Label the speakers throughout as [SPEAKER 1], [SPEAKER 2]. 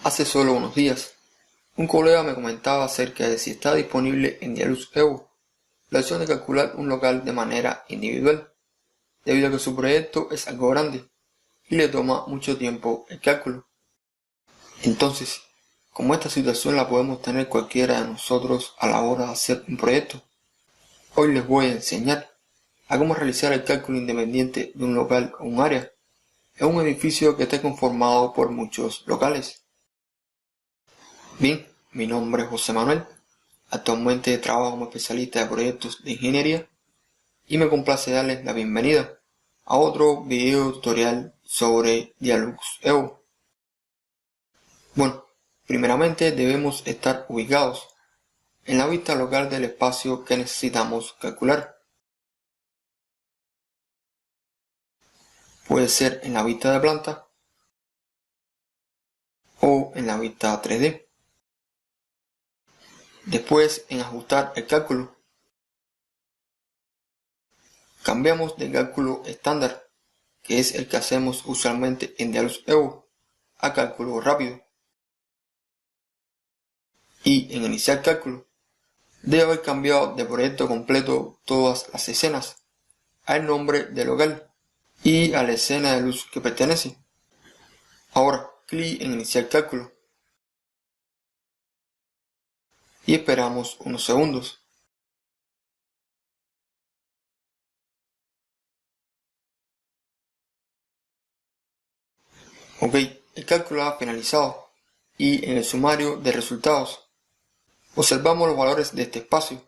[SPEAKER 1] Hace solo unos días, un colega me comentaba acerca de si está disponible en Dialux Evo la opción de calcular un local de manera individual, debido a que su proyecto es algo grande y le toma mucho tiempo el cálculo. Entonces, ¿cómo esta situación la podemos tener cualquiera de nosotros a la hora de hacer un proyecto? Hoy les voy a enseñar a cómo realizar el cálculo independiente de un local o un área en un edificio que esté conformado por muchos locales. Bien, mi nombre es José Manuel, actualmente trabajo como especialista de proyectos de ingeniería y me complace darles la bienvenida a otro video tutorial sobre Dialux Evo. Bueno, primeramente debemos estar ubicados en la vista local del espacio que necesitamos calcular. Puede ser en la vista de planta o en la vista 3D. Después, en ajustar el cálculo, cambiamos de cálculo estándar, que es el que hacemos usualmente en Dialux Evo, a cálculo rápido. Y en iniciar cálculo, debe haber cambiado de proyecto completo todas las escenas, al nombre del local y a la escena de luz que pertenece. Ahora, clic en iniciar cálculo y esperamos unos segundos. Ok, el cálculo ha finalizado y en el sumario de resultados observamos los valores de este espacio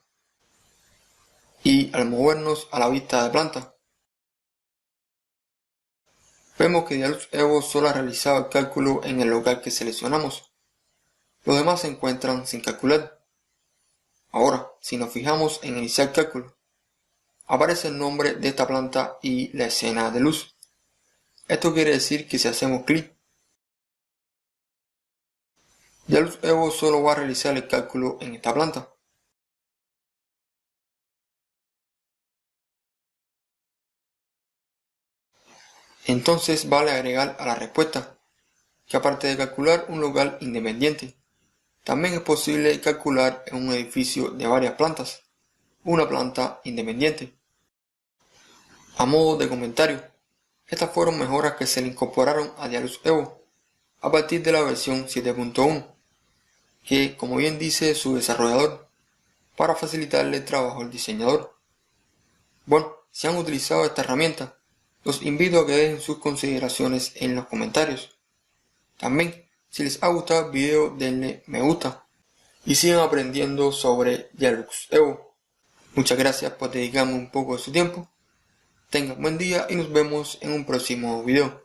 [SPEAKER 1] y al movernos a la vista de planta vemos que Dialux Evo solo ha realizado el cálculo en el local que seleccionamos. Los demás se encuentran sin calcular. Ahora, si nos fijamos en iniciar cálculo, aparece el nombre de esta planta y la escena de luz. Esto quiere decir que si hacemos clic, Dialux Evo solo va a realizar el cálculo en esta planta. Entonces vale agregar a la respuesta que aparte de calcular un local independiente, también es posible calcular en un edificio de varias plantas, una planta independiente. A modo de comentario, estas fueron mejoras que se le incorporaron a Dialux Evo a partir de la versión 7.1, que, como bien dice su desarrollador, para facilitarle el trabajo al diseñador. Bueno, si han utilizado esta herramienta, los invito a que dejen sus consideraciones en los comentarios. También, si les ha gustado el video, denle me gusta y sigan aprendiendo sobre Dialux Evo. Muchas gracias por dedicarme un poco de su tiempo. Tengan buen día y nos vemos en un próximo video.